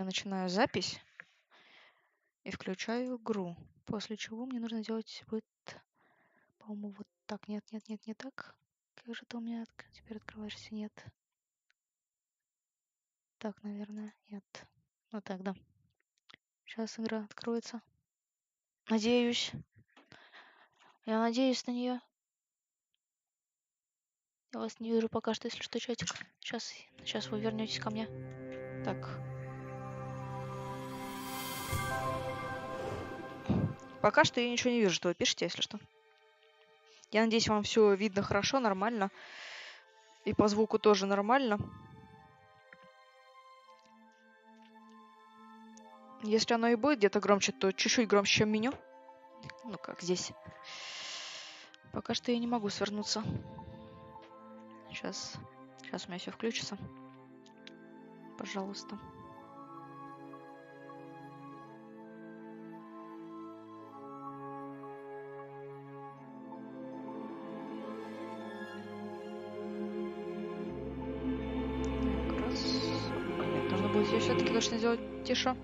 начинаю запись и включаю игру. После чего мне нужно делать будет, по-моему, вот так. Нет, нет, нет, не так. Как же ты у меня теперь открываешься? Нет. Так, наверное, нет. Вот так, да. Сейчас игра откроется. Надеюсь. Я надеюсь на нее. Я вас не вижу пока что, если что, чатик. Сейчас вы вернетесь ко мне. Так. Пока что я ничего не вижу, что вы пишете, если что. Я надеюсь, вам все видно хорошо, нормально. И по звуку тоже нормально. Если оно и будет где-то громче, то чуть-чуть громче, чем меню. Ну, как здесь. Пока что я не могу свернуться. Сейчас у меня все включится. Пожалуйста. Так, раз. Нет, нужно будет ее все-таки точно сделать тише.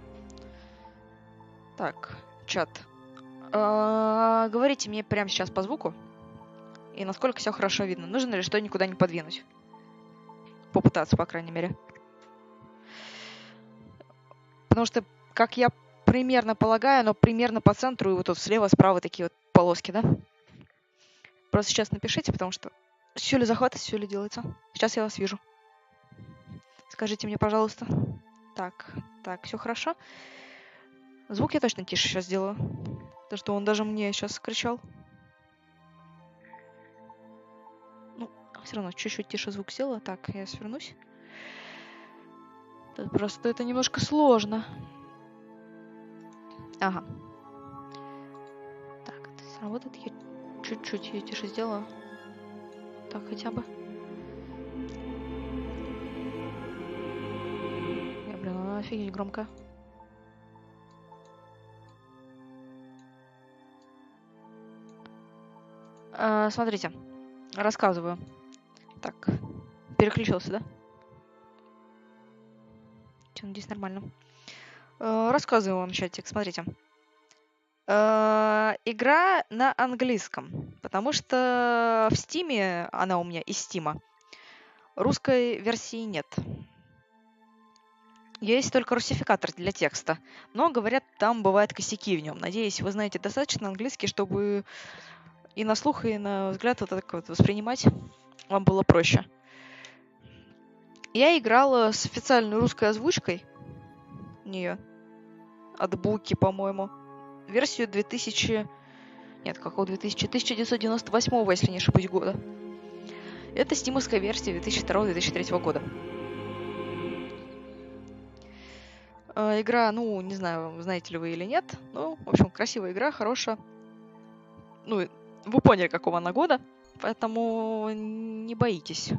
Так, чат. Говорите мне прямо сейчас по звуку. И насколько все хорошо видно. Нужно ли что никуда не подвинуть? Попытаться, по крайней мере. Потому что, как я примерно полагаю, оно примерно по центру, и вот тут слева, справа такие вот полоски, да? Просто сейчас напишите, потому что все ли захватывается, все ли делается. Сейчас я вас вижу. Скажите мне, пожалуйста. Так, все хорошо. Звук я точно тише сейчас сделаю. Потому что он даже мне сейчас кричал. Ну, все равно чуть-чуть тише звук сделала. Так, я свернусь. Тут просто это немножко сложно. Ага. Так, это сработает. Я чуть-чуть ее тише сделаю. Так, хотя бы. Блин, она офигеть громко. Смотрите, рассказываю. Так, переключился, да? Надеюсь, нормально. Рассказываю вам чатик, смотрите. Игра на английском, потому что в Стиме, она у меня из Стима, русской версии нет. Есть только русификатор для текста, но, говорят, там бывают косяки в нем. Надеюсь, вы знаете достаточно английский, чтобы и на слух, и на взгляд вот так вот воспринимать вам было проще. Я играла с официальной русской озвучкой нее от Буки, по-моему. Версию 2000... Нет, какого 2000? 1998, если не ошибусь, года. Это стимовская версия 2002-2003 года. Игра, ну, не знаю, знаете ли вы или нет. Ну, в общем, красивая игра, хорошая. Ну, вы поняли, какого она года. Поэтому не боитесь.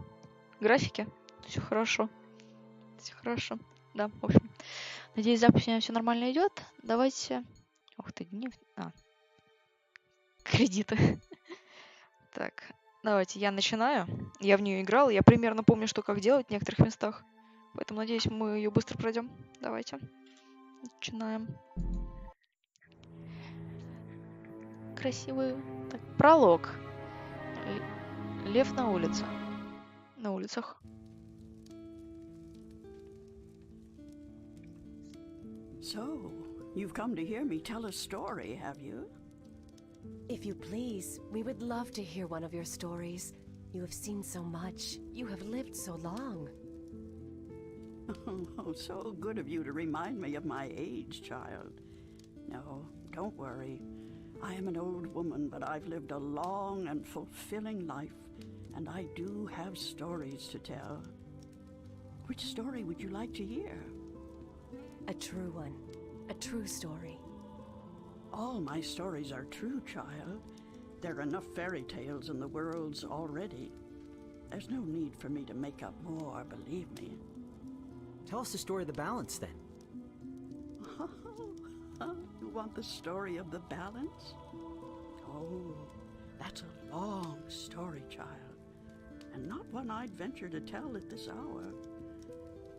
Графики. Все хорошо. Все хорошо. Да, в общем. Надеюсь, запись у меня все нормально идет. Давайте... Ух ты, дневник. Кредиты. Так, давайте я начинаю. Я в нее играл, я примерно помню, что как делать в некоторых местах. Поэтому, надеюсь, мы ее быстро пройдем. Давайте. Начинаем. Красивый. Так, пролог. Лев на улице. На улицах. So, you've come to hear me tell a story, have you? If you please, we would love to hear one of your stories. You have seen so much. You have lived so long. Oh, so good of you to remind me of my age, child. No, don't worry. I am an old woman, but I've lived a long and fulfilling life, and I do have stories to tell. Which story would you like to hear? A true one. A true story. All my stories are true, child. There are enough fairy tales in the worlds already. There's no need for me to make up more, believe me. Tell us the story of the balance, then. You want the story of the balance? Oh, that's a long story, child, and not one I'd venture to tell at this hour.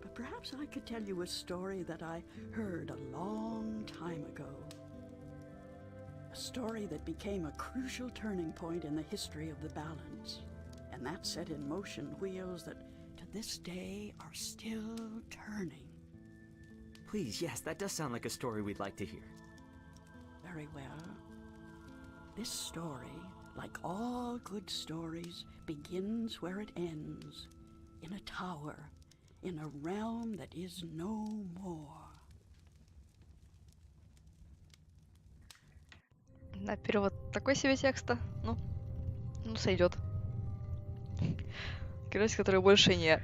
But perhaps I could tell you a story that I heard a long time ago. A story that became a crucial turning point in the history of the balance, and that set in motion wheels that to this day are still turning. Please, yes, that does sound like a story we'd like to hear. Very well. This story, like all good stories, begins where it ends, in a tower, in a realm that is no more. На перевод такой себе текста. Ну сойдет. Королевство, которого больше нет.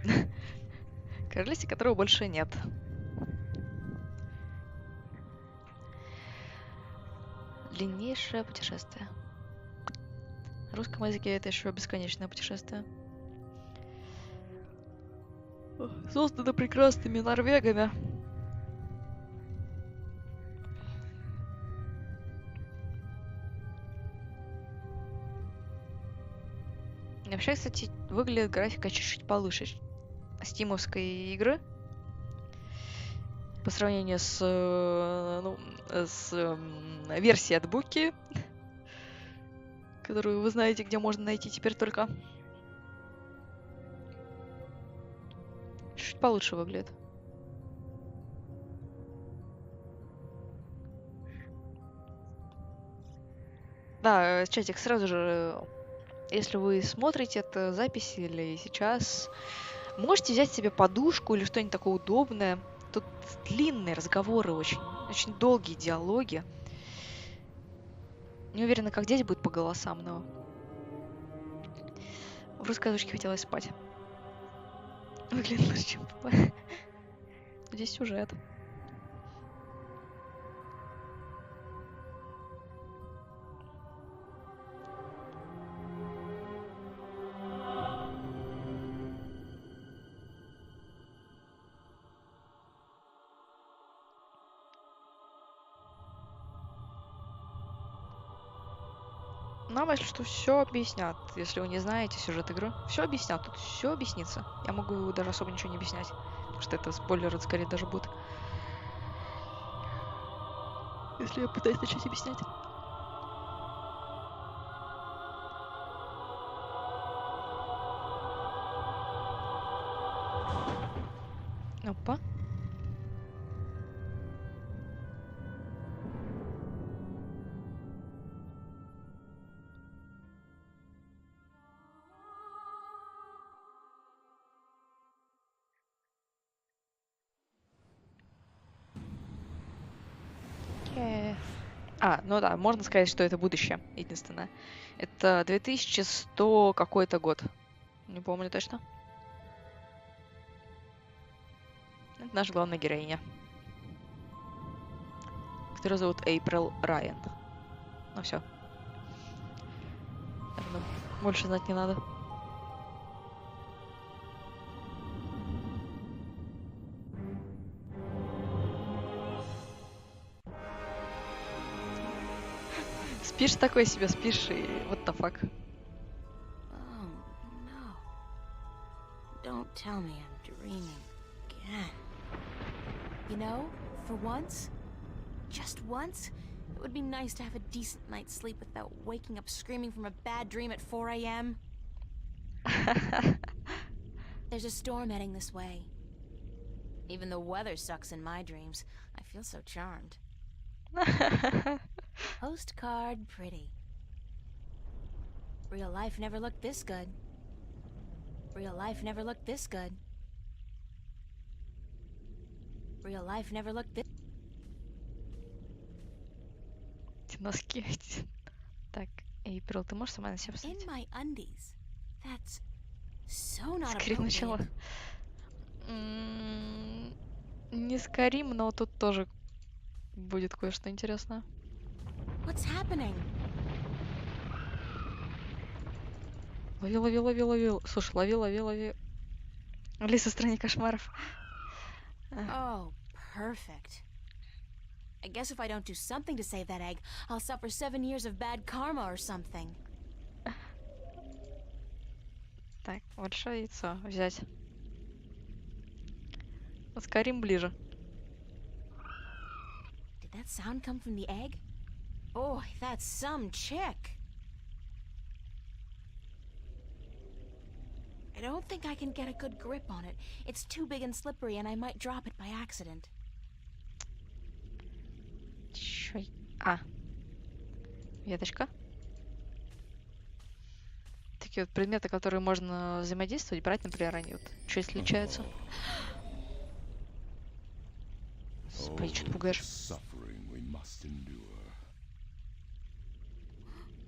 Королевство, которого больше нет. Длиннейшее путешествие. В русском языке это еще бесконечное путешествие. Создано прекрасными норвегами. Вообще, кстати, выглядит графика чуть-чуть получше стимовской игры. По сравнению с версией от Буки, которую вы знаете, где можно найти теперь только. Чуть получше выглядит. Да, чатик, сразу же, если вы смотрите эту запись или сейчас, можете взять себе подушку или что-нибудь такое удобное. Тут длинные разговоры, очень долгие диалоги. Не уверена, как здесь будет по голосам, но в русской озвучке хотелось спать. Выглядит лучше, чем ПП. Здесь сюжет. Нам, если что, все объяснят. Если вы не знаете сюжет игры, все объяснят. Тут все объяснится. Я могу даже особо ничего не объяснять. Потому что это спойлеры скорее даже будут. Если я пытаюсь начать объяснять. Опа. Ну да, можно сказать, что это будущее, единственное. Это 2100 какой-то год. Не помню точно. Это наша главная героиня. Которую зовут Эйприл Райан. Ну все. Больше знать не надо. Спишь такой себе, спишь, и what the fuck. Oh, no. Don't tell me I'm dreaming again. You know, for once, just once, it would be nice to have a decent night's sleep without waking up screaming from a bad dream at 4 a.m. There's a storm heading this way. Even the weather sucks in my dreams. I feel so charmed. Postcard pretty. Real life never looked this good. Real life never looked this good. Real life never looked this... Эти носки. Так, Эйприл, ты можешь сама на себя посмотреть? In my undies. That's so not Скорее начала. appropriate. Не Скарим, но тут тоже будет кое-что интересное. What's happening? Лови. Слушай, лови. Алиса в стране кошмаров. Oh, perfect. I guess if I don't do something to save that egg, I'll suffer 7 years of bad karma or something. Так, большое яйцо взять. Скорим ближе. Did that sound come from the egg? Boy, that's some chick. I don't think I can get a good grip on it. It's too big and slippery, and I might drop it by accident. Чё? А. Веточка. Такие вот предметы, которые можно взаимодействовать, брать, например, они вот чуть отличаются. Блин, что ты пугаешь? Suffering we must endure.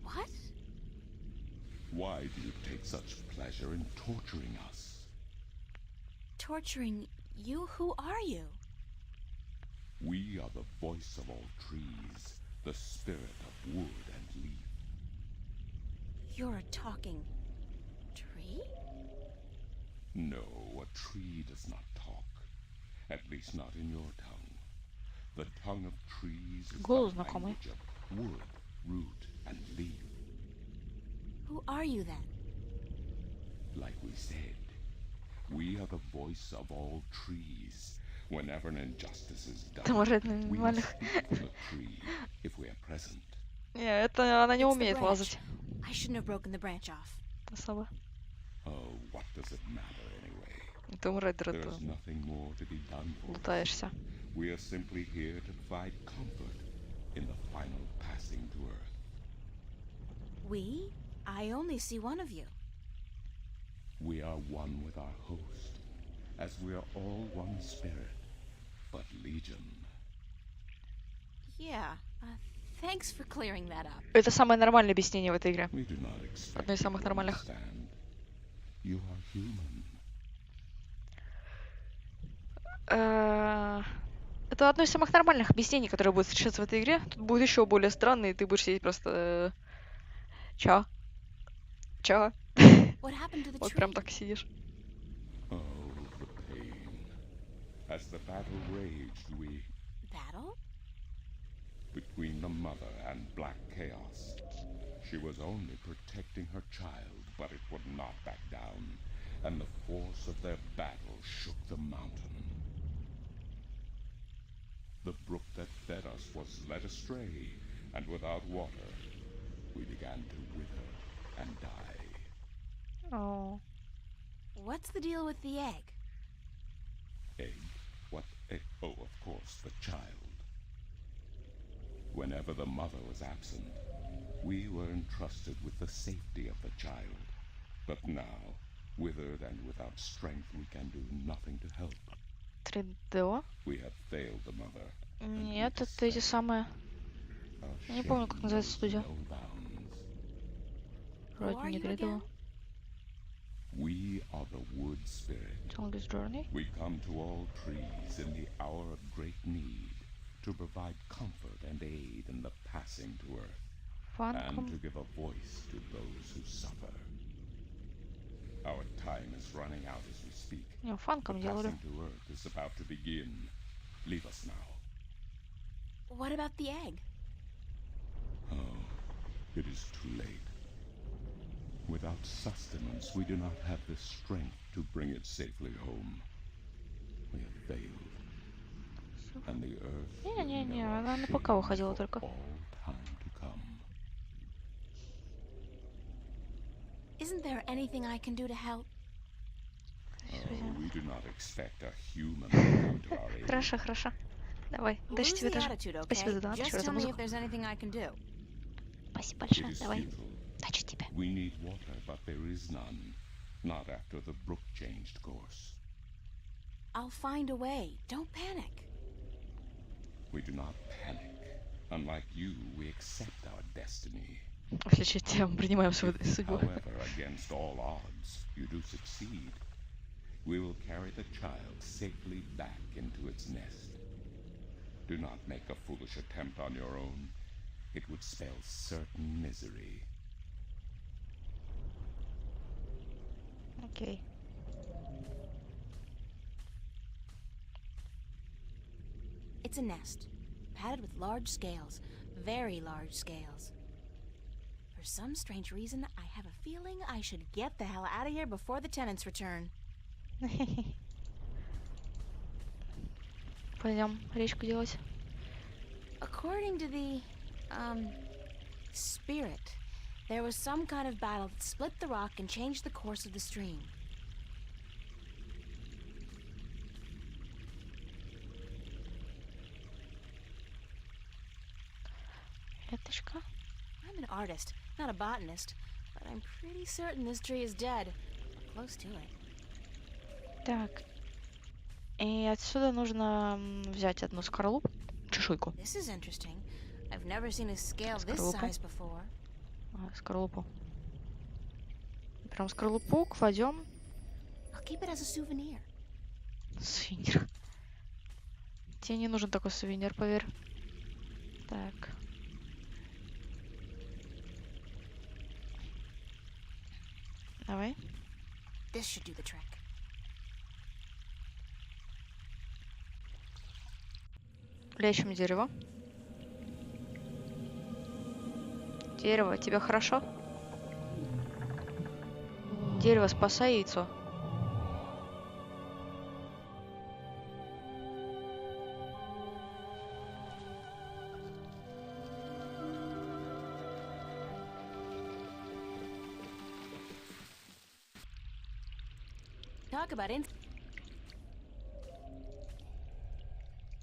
What? Why do you take such pleasure in torturing us? Torturing you? Who are you? We are the voice of all trees, the spirit of wood and leaf. You're a talking tree? No, a tree does not talk. At least not in your tongue. The tongue of trees is Голос the знакомый. language of wood, root, and leaf. Who are you then? Like we said, we are the voice of all trees. Whenever an injustice is Ты, может, done, на we нормальных. must speak from the tree if we are present. Не, это она не It's the умеет branch. лазать. I shouldn't have broken the branch off. Особо. Oh, what does it matter anyway? Ты у Райдера There's nothing more to be done for us. лутаешься. We are simply here to provide comfort in the final passing to Earth. We? I only see one of you. We are one with our host, as we are all one spirit, but legion. Yeah, thanks for clearing that up. Это самое нормальное объяснение в этой игре. We do not expect Одно из you самых to нормальных. understand. You are human. Это одно из самых нормальных объяснений, которые будут встречаться в этой игре. Тут будет еще более странно, и ты будешь сидеть просто... Чё? Чё? What happened to the Вот tree? прям так сидишь. Oh, the pain. As the battle raged, we, Battle? between the mother and Black Chaos. She was only protecting her child, but it would not back down, and the force of their battle shook the mountain. The brook that fed us was led astray, and without water, we began to wither and die. О, What's the deal with the egg? Egg? What egg? Oh, of course, the child. Whenever the mother was absent, we were entrusted with the safety of the child. But now, withered and without strength, we can do nothing to help. 3DO? We have failed the mother. and we Нет, это эти despair. самые... Our Я не помню, как shame называется knows студия. no bounds. Who Вроде are не you 3DO. again? We are the wood spirit. Longest Journey? We come to all trees in the hour of great need to provide comfort and aid in the passing to earth, and to Фанком? give a voice to those who suffer. Our time is running out as we speak. Не, The фанком делали. passing to earth is about to begin. Leave us now. What about the egg? Oh, it is too late. Without sustenance, we do not have the strength to bring it safely home. We have failed. And the earth will Не-не-не, know our она на shame ПК выходила for только. all time to come. Isn't there anything I can do to help? Oh, we do not expect a human to come to our aid. Хорошо, хорошо. Давай, дальше Lose тебе the даже. attitude, okay? Спасибо за донат, еще Just раз за tell me if музыку. there's anything I can do. Спасибо It большое, is давай. futile. Удачи тебе. We need water, but there is none. Not after the brook changed course. I'll find a way. Don't panic. We do not panic. Unlike you, we accept our destiny. В отличие от тебя, мы принимаем свою If, судьбу. however, against all odds, you do succeed, we will carry the child safely back into its nest. Do not make a foolish attempt on your own. It would spell certain misery. Окей. It's a nest, padded with large scales, very large scales. For some strange reason, I have a feeling I should get the hell out of here before the tenants return. Пойдем речку делать. According to the, spirit, there was some kind of battle that split the rock and changed the course of the stream. Веточка. I'm an artist, not a botanist, but I'm pretty certain this tree is dead. Or close to it. Так. И отсюда нужно взять одну скорлупу, чешуйку. This is interesting. I've never seen a scale this Скорлупу. size before. Скорлупу. Прям скорлупу кладем. I'll keep it as a souvenir. Сувенир. Тебе не нужен такой сувенир, поверь. Так. Давай. This should do the trick. Лечим дерево. Дерево, тебе хорошо? Дерево, спасай яйцо.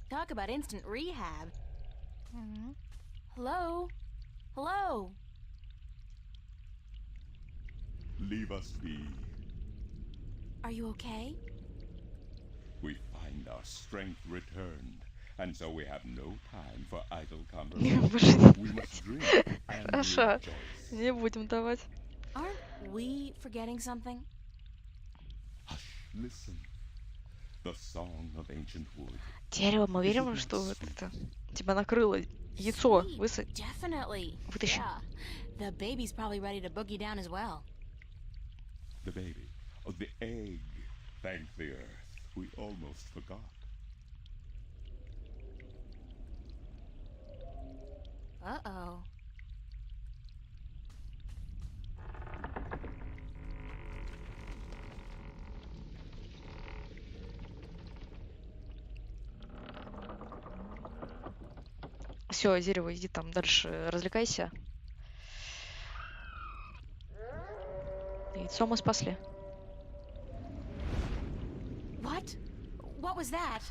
Talk about instant rehab. Hello? Hello? Leave us be. Are you okay? We find our strength returned, and so we have no time for idle conversation. We must drink and Хорошо. rejoice. Не будем давать. Aren't we forgetting something? Hush, listen. The song of ancient wood. Дерево, мы верим, что вот это тебя накрыло. Яйцо, Sweet, высадь. Definitely. Вытащи. Yeah. The baby's probably ready to boogie down as well. The baby. Oh, the egg. Thank the earth. We almost forgot. Uh-oh. Все, дерево, иди там дальше, развлекайся. Яйцо мы спасли. What? What was that?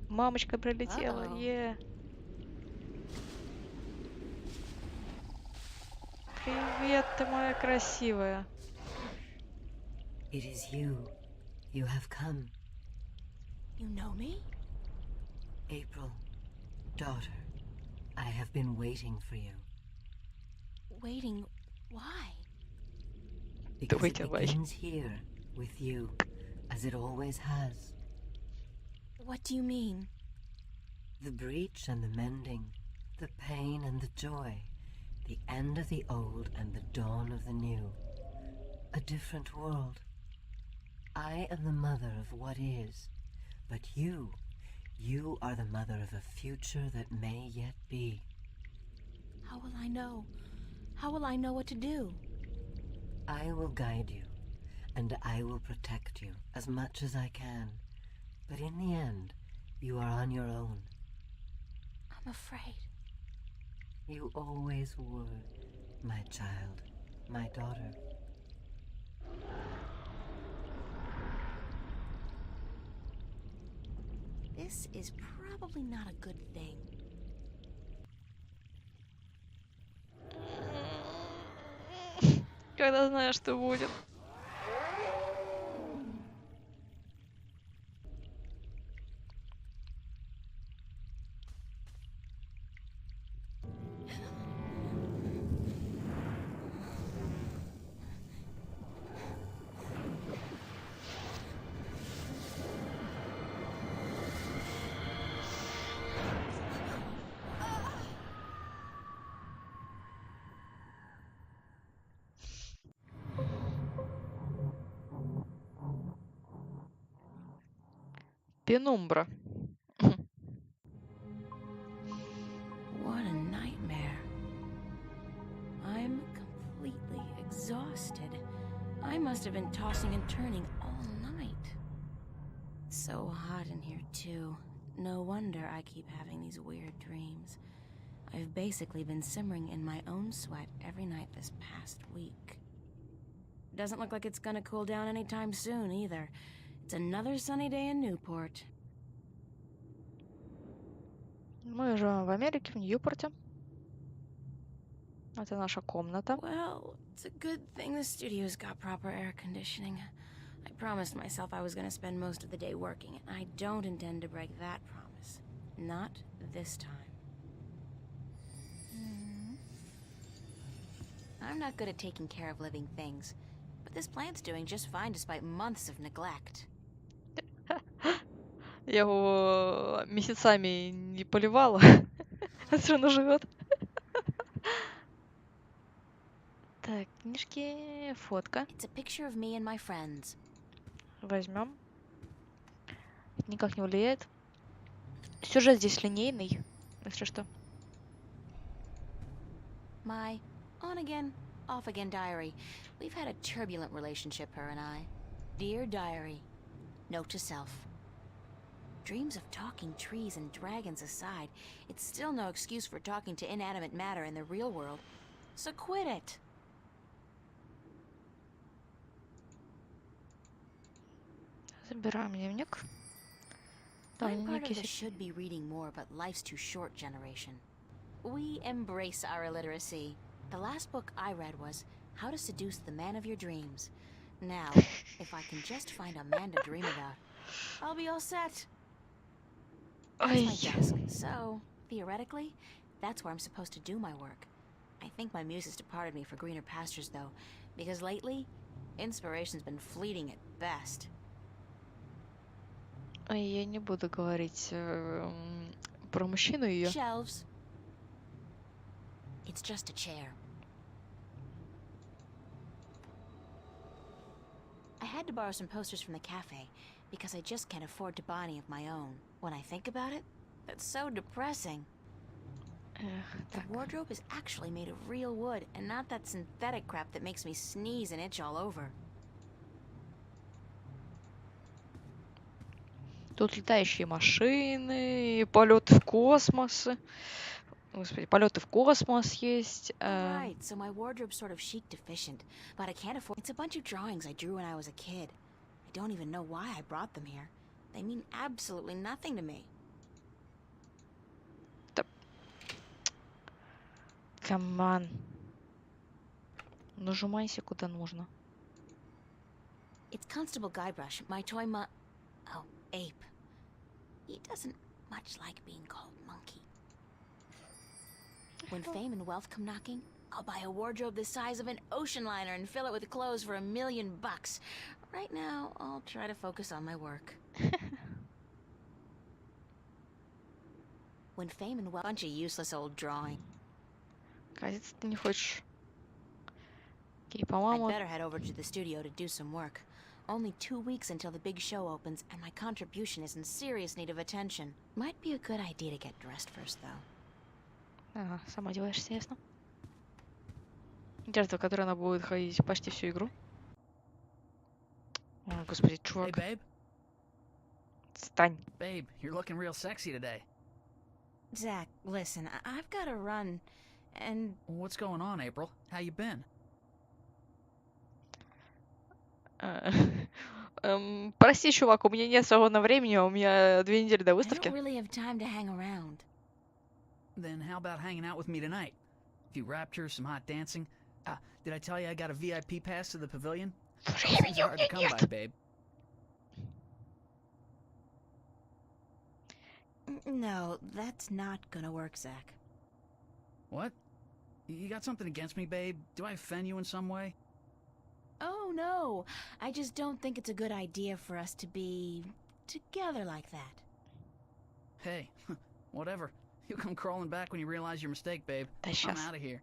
Мамочка прилетела. Uh-oh. Е. Привет, ты моя красивая. It is you. You have come. You know me? April, daughter, I have been waiting for you. Waiting. Why? Because wait it away. begins here, with you, as it always has. What do you mean? The breach and the mending, the pain and the joy, the end of the old and the dawn of the new. A different world. I am the mother of what is, but you are the mother of a future that may yet be. How will I know? How will I know what to do? I will guide you, and I will protect you as much as I can. But in the end, you are on your own. I'm afraid. You always were, my child, my daughter. This is probably not a good thing. Когда знаешь, что будет. Пенумбра. What a nightmare. I'm completely exhausted. I must have been tossing and turning all night. so hot in here, too. No wonder I keep having these weird dreams. I've basically been simmering in my own sweat every night this past week. Doesn't look like it's gonna cool down anytime soon, either. It's another sunny day in Newport. Мы живем в Америке, в Ньюпорте. Это наша комната. Well, it's a good thing the studio's got proper air conditioning. I promised myself I was gonna spend most of the day working, and I don't intend to break that promise. Not this time. I'm not good at taking care of living things, but this plant's doing just fine despite months of neglect. Я его месяцами не поливала. Он всё равно живет. Так, книжки, фотка. It's a picture of me and my friends. Возьмем. Никак не влияет. Сюжет здесь линейный, если что. My on-again, off-again diary. We've had a turbulent relationship, her and I. Dear diary, note to self. Dreams of talking trees and dragons aside, it's still no excuse for talking to inanimate matter in the real world. So quit it. Забираем дневник. Да, I'm part of дневники the здесь. should be reading more but life's too short generation. We embrace our illiteracy. The last book I read was How to Seduce the Man of Your Dreams. Now, if I can just find a man to dream about, I'll be all set. That's my Ай, desk, so theoretically, that's where I'm supposed to do my work. I think my muse has departed me for greener pastures, though, because lately, inspiration's been fleeting at best. ай, я не буду говорить про мужчину ее. Shelves. It's just a chair. I had to borrow some posters from the cafe because I just can't afford to buy any of my own. When I think about it, that's so depressing. The Так, wardrobe is actually made of real wood and not that synthetic crap that makes me sneeze and itch all over. тут летающие машины, полеты в космос. Господи, полеты в космос есть. Right, so my wardrobe's sort of chic deficient, but I can't afford. It's a bunch of drawings I drew when I was a kid. I don't even know why I brought them here. They mean absolutely nothing to me. Каман. Нажимайся куда нужно. It's Constable Guybrush, my toy oh, ape. He doesn't much like being called monkey. When fame and wealth come knocking, I'll buy a wardrobe the size of an ocean liner and fill it with clothes for $1 million. Right now, I'll try to focus on my work. When fame and wealth... Bunch of useless old drawing. Казится, ты не хочешь. Окей, I'd по-моему, better head over to the studio to do some work. Only 2 weeks until the big show opens, and my contribution is in serious need of attention. Might be a good idea to get dressed first, though. ага, сама одеваешься, ясно. Одежда, в которой она будет ходить почти всю игру. О, господи, Hey, чувак, babe. стань. Babe, you're looking real sexy today. Zach, listen, I've got to run, and... What's going on, April? How you been? Прости, чувак, у меня нет свободного времени, у меня 2 недели до I выставки. don't really have time to hang around. Then how about hanging out with me tonight? A few raptures, some hot dancing. Did I tell you I got a VIP pass to the pavilion? Those things are hard to come by, babe. No, that's not gonna work, Zach. What? You got something against me, babe? Do I offend you in some way? Oh, no. I just don't think it's a good idea for us to be together like that. Hey, whatever. You come crawling back when you realize your mistake, babe. Да I'm сейчас. out of here.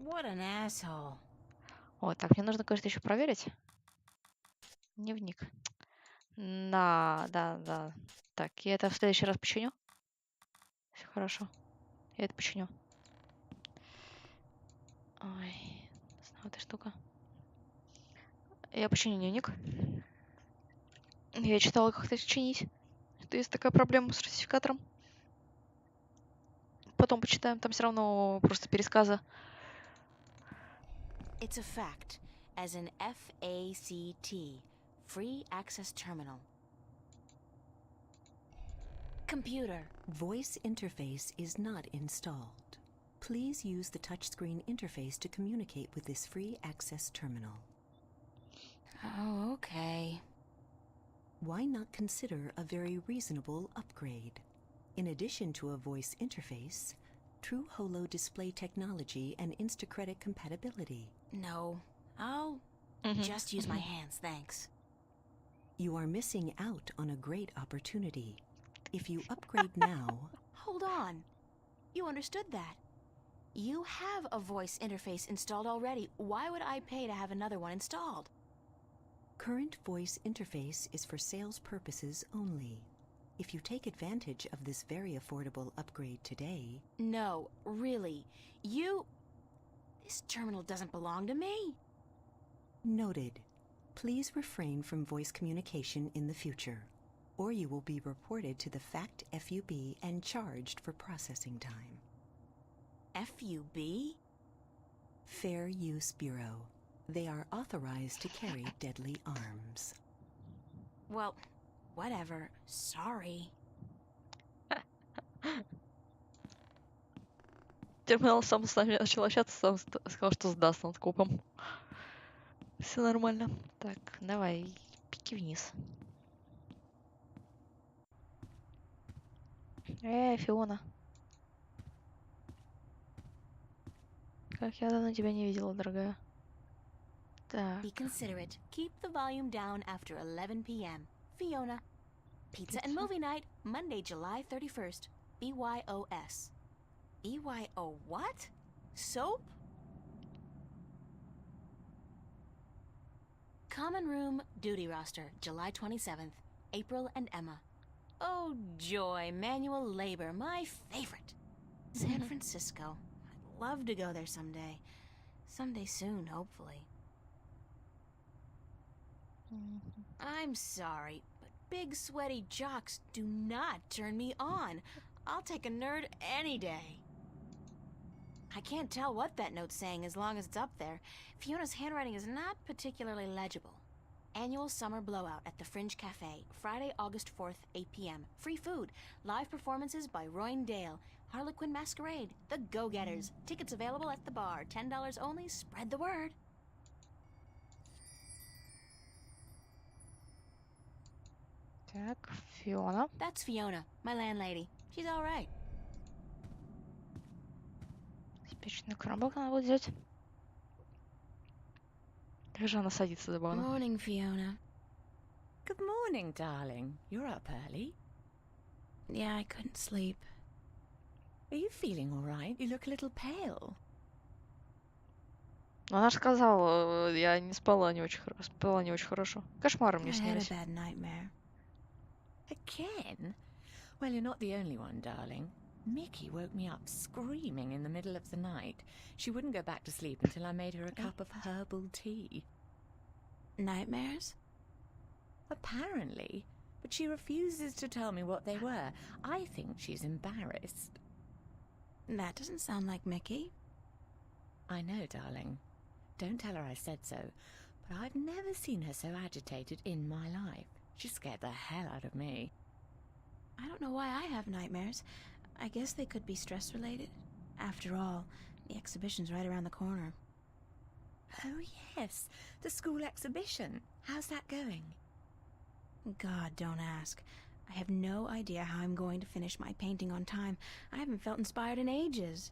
What an asshole. Вот, так, мне нужно кое-что еще проверить. Дневник. Да, да, да. Так, я это в следующий раз починю. Все хорошо. Я это починю. Ой, не знаю, эта штука. Я починю дневник. Я читала, как это чинить. Это есть такая проблема с русификатором. Потом почитаем, там все равно просто пересказы. It's a fact, as in FACT, Free Access Terminal. Computer. Voice interface is not installed. Please use the touchscreen interface to communicate with this free access terminal. Oh, okay. Why not consider a very reasonable upgrade? In addition to a voice interface, true holo display technology and Instacredit compatibility. No, I'll just use my hands, thanks. You are missing out on a great opportunity. If you upgrade now... Hold on. You understood that. You have a voice interface installed already. Why would I pay to have another one installed? Current voice interface is for sales purposes only. If you take advantage of this very affordable upgrade today... No, really. This terminal doesn't belong to me. Noted. Please refrain from voice communication in the future, or you will be reported to the FACT FUB and charged for processing time. FUB? Fair Use Bureau. They are authorized to carry deadly arms. Well, whatever. Sorry. Терминал сам с нами начал общаться, сам сказал, что сдаст над копом. Все нормально. Так, давай, пики вниз. Фиона. Как я давно тебя не видела, дорогая. Так. Be considerate. Keep the volume down after 11 p.m. Fiona. Pizza and movie night, Monday, July 31st. BYOS. BYO what? Soap? Common room duty roster, July 27th. April and Emma. Oh, joy, manual labor, my favorite. San Francisco. I'd love to go there someday. Someday soon, hopefully. I'm sorry, but big sweaty jocks do not turn me on. I'll take a nerd any day. I can't tell what that note's saying as long as it's up there. Fiona's handwriting is not particularly legible. Annual summer blowout at the Fringe Cafe, Friday, August 4th, 8 p.m. Free food, live performances by Royne Dale, Harlequin Masquerade, The Go-Getters. Tickets available at the bar, $10 only. Spread the word. Так, Фиона. That's Fiona, my landlady. She's all right. Спичный коробок надо будет взять. Как же она садится забавно. Morning, Fiona. Good morning, darling. You're up early. Yeah, I couldn't sleep. Are you feeling all right? You look a little pale. Она же сказала, я не спала не очень хорошо. Спала не очень хорошо. Кошмары мне I had a снились. bad nightmare. Again? Well, you're not the only one, darling. Mickey woke me up screaming in the middle of the night. She wouldn't go back to sleep until I made her a cup of herbal tea. Nightmares? Apparently. But she refuses to tell me what they were. I think she's embarrassed. That doesn't sound like Mickey. I know, darling. Don't tell her I said so. But I've never seen her so agitated in my life. She scared the hell out of me. I don't know why I have nightmares. I guess they could be stress-related. After all, the exhibition's right around the corner. Oh, yes. The school exhibition. How's that going? God, don't ask. I have no idea how I'm going to finish my painting on time. I haven't felt inspired in ages.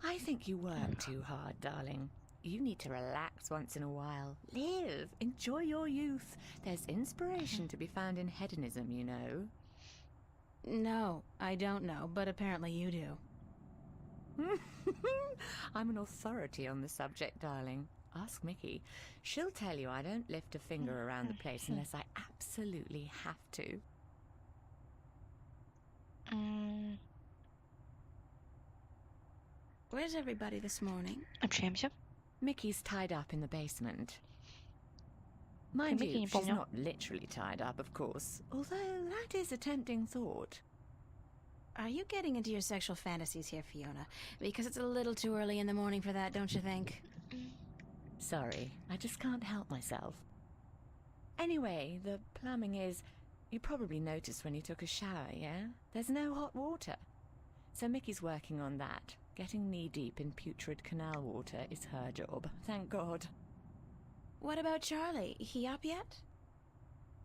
I think you work too hard, darling. You need to relax once in a while. Live. Enjoy your youth. There's inspiration to be found in hedonism, you know. No, I don't know, but apparently you do. I'm an authority on the subject, darling. Ask Mickey. She'll tell you I don't lift a finger around the place unless I absolutely have to. Where's everybody this morning? Общаемся. Mickey's tied up in the basement. Mind Mickey you, не she's помню. not literally tied up, of course, although that is a tempting thought. Are you getting into your sexual fantasies here, Fiona? Because it's a little too early in the morning for that, don't you think? Sorry, I just can't help myself. Anyway, the plumbing is... You probably noticed when you took a shower, yeah? There's no hot water. So Mickey's working on that. Getting knee-deep in putrid canal water is her job, thank God. What about Charlie? He up yet?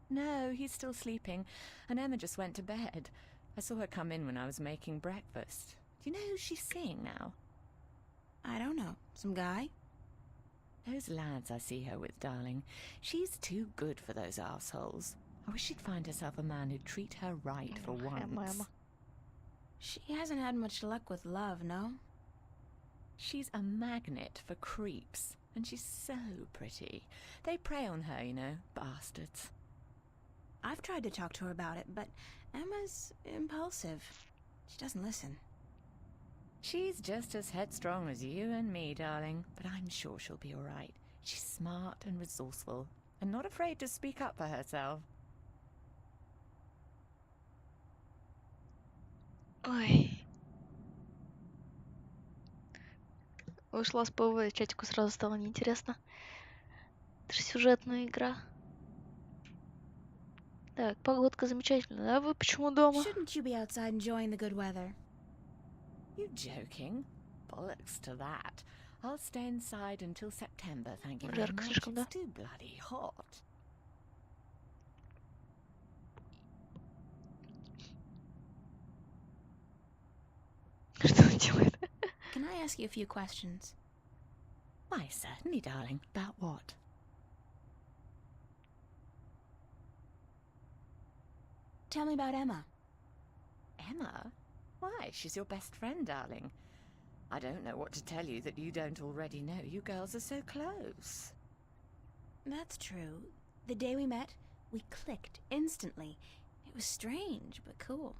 No, he's still sleeping, and Emma just went to bed. I saw her come in when I was making breakfast. Do you know who she's seeing now? I don't know. Some guy? Those lads I see her with, darling. She's too good for those arseholes. I wish she'd find herself a man who'd treat her right for once. She hasn't had much luck with love, no? She's a magnet for creeps, and she's so pretty. They prey on her, you know, bastards. I've tried to talk to her about it, but Emma's impulsive. She doesn't listen. She's just as headstrong as you and me, darling, but I'm sure she'll be all right. She's smart and resourceful, and not afraid to speak up for herself. Ой. Вышла с ПВ, чатику сразу стало неинтересно. Это же сюжетная игра. Так, погодка замечательная. А вы почему дома? Shouldn't you be outside enjoying the good weather? You joking? Bollocks to that. I'll stay inside until September, thank you very Жарко much. слишком, да? It's too bloody hot. Что он делает? Can I ask you a few questions? Why, certainly, darling. About what? Tell me about Emma. Emma? Why, she's your best friend, darling. I don't know what to tell you that you don't already know. You girls are so close. That's true. The day we met, we clicked instantly. It was strange, but cool.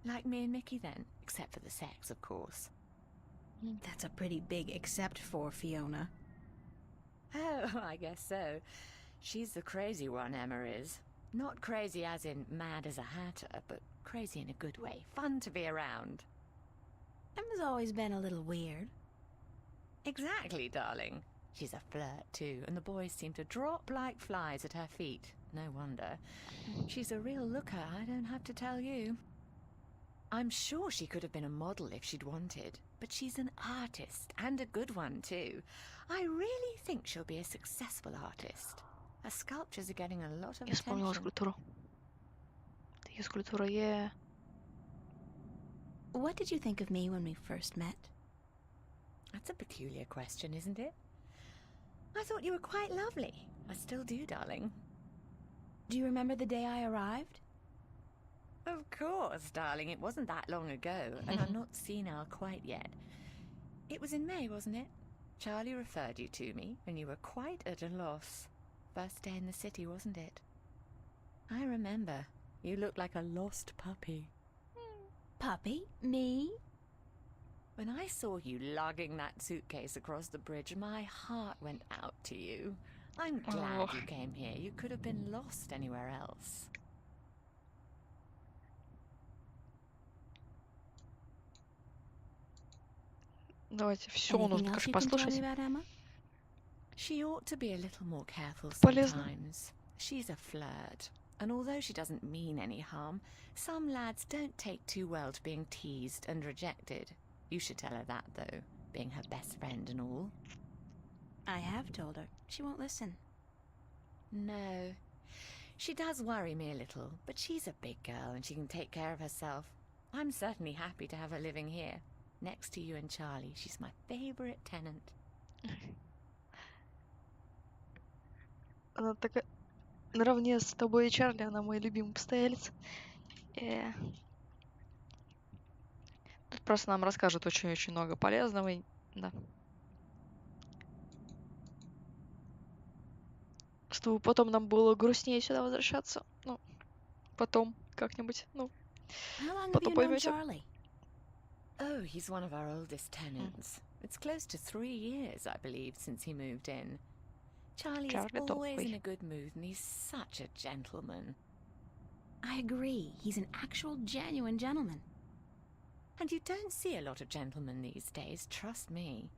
Like me and Mickey, then? Except for the sex, of course. That's a pretty big except for Fiona. Oh, I guess so. She's the crazy one, Emma is. Not crazy as in mad as a hatter, but crazy in a good way. Fun to be around. Emma's always been a little weird. Exactly, darling. She's a flirt, too, and the boys seem to drop like flies at her feet. No wonder. She's a real looker, I don't have to tell you. I'm sure she could have been a model if she'd wanted, but she's an artist, and a good one, too. I really think she'll be a successful artist. Her sculptures are getting a lot of Я вспомнила attention. скульптуру. Ее скульптура, yeah. What did you think of me when we first met? That's a peculiar question, isn't it? I thought you were quite lovely. I still do, darling. Do you remember the day I arrived? Of course, darling. It wasn't that long ago, and I'm not senile quite yet. It was in May, wasn't it? Charlie referred you to me, and you were quite at a loss. First day in the city, wasn't it? I remember. You looked like a lost puppy. Puppy? Me? When I saw you lugging that suitcase across the bridge, my heart went out to you. I'm glad you came here. You could have been lost anywhere else. Давайте все, Anything нужно, else конечно, you can tell me послушать. about Emma? She ought to be a little more careful Полезно. sometimes. She's a flirt, and although she doesn't mean any harm, some lads don't take too well to being teased and rejected. You should tell her that, though, being her best friend and all. I have told her. She won't listen. No. She does worry me a little, but she's a big girl and she can take care of herself. I'm certainly happy to have her living here. Next to you and Charlie, she's my favourite tenant. Она такая... Наравне с тобой и Чарли, она мой любимый постоялец. Тут просто нам расскажут очень-очень много полезного. Да. Чтобы потом нам было грустнее сюда возвращаться. Ну, потом как-нибудь. Ну, How long have потом you known поймете. Charlie? Oh, he's one of our oldest tenants. It's close to 3 years, I believe, since he moved in. Charlie is Charlie always in топовый. a good mood, and he's such a gentleman. I agree. He's an actual, genuine gentleman. And you don't see a lot of gentlemen these days, trust me.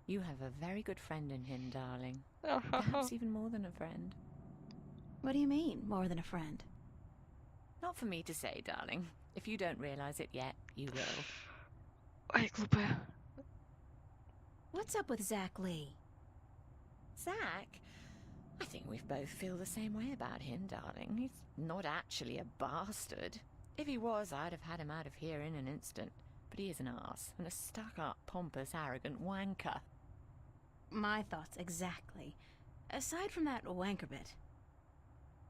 You have a very good friend in him, darling. Perhaps even more than a friend. What do you mean, more than a friend? Not for me to say, darling. If you don't realize it yet, you will. Ай, глупая. What's up with Zach Lee? Zach? I think we both feel the same way about him, darling. He's not actually a bastard. If he was, I'd have had him out of here in an instant. But he is an arse, and a stuck-up, pompous, arrogant wanker. My thoughts exactly. Aside from that wanker bit.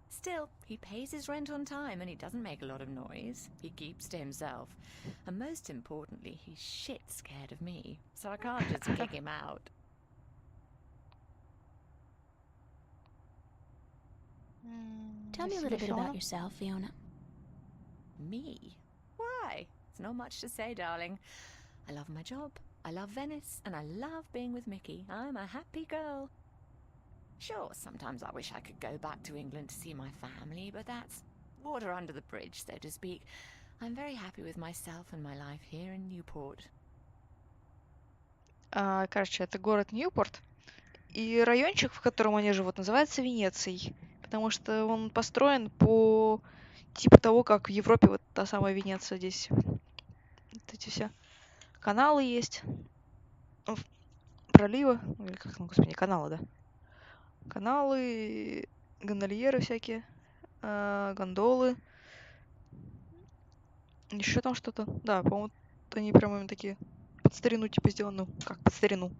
Still, he pays his rent on time and he doesn't make a lot of noise. He keeps to himself. And most importantly, he's shit scared of me. So I can't just kick him out. Tell me a little bit about yourself, Fiona. Me? Why? It's not much to say, darling. I love my job. I love Venice. And I love being with Mickey. I'm a happy girl. Sure, sometimes I wish I could go back to England to see my family, but that's water under the bridge, so to speak. I'm very happy with myself and my life here in Newport. Короче, это город Ньюпорт. И райончик, в котором они живут, называется Венецией. Потому что он построен по типу того, как в Европе вот та самая Венеция здесь. Вот эти все каналы есть. Проливы. Или как, ну, господи, каналы, да. Каналы, гондольеры всякие, гондолы. Еще там что-то. Да, по-моему, они прям именно такие под старину типа сделаны. Ну, как под старину.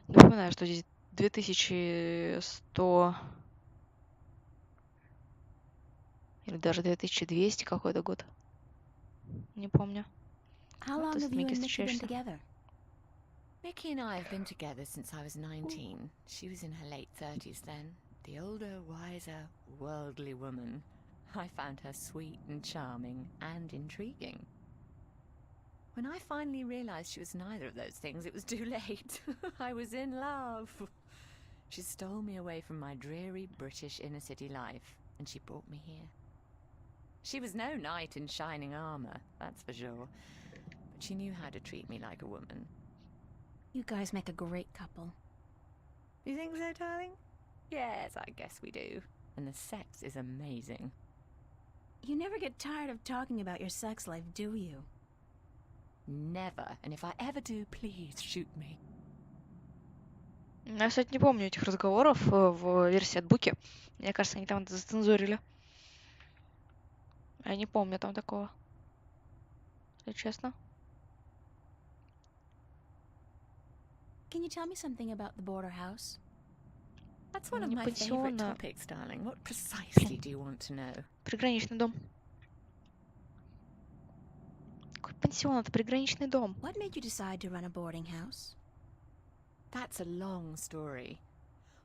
Напоминаю, что здесь 2100 или даже 2200 какой-то год. Не помню. How Вот, long то есть have you Микки and Mickey been встречаешься. together? Mickey and I have been together since I was 19. She was in her late 30s then. The older, wiser, worldly woman. I found her sweet and charming and intriguing. When I finally realized she was neither of those things, it was too late. I was in love. She stole me away from my dreary British inner-city life, and she brought me here. She was no knight in shining armor, that's for sure. But she knew how to treat me like a woman. You guys make a great couple. You think so, darling? Yes, I guess we do. And the sex is amazing. You never get tired of talking about your sex life, do you? Never. And if I ever do, please shoot me. Я, кстати, не помню этих разговоров в версии от Буки. Мне кажется, они там это зацензурили. Я не помню там такого. Если честно. Can you tell me something about the border house? That's one of Не my favorite пансиона. topics, darling. What precisely do you want to know? Приграничный дом. Какой пансион? Это приграничный дом. What made you decide to run a boarding house? That's a long story.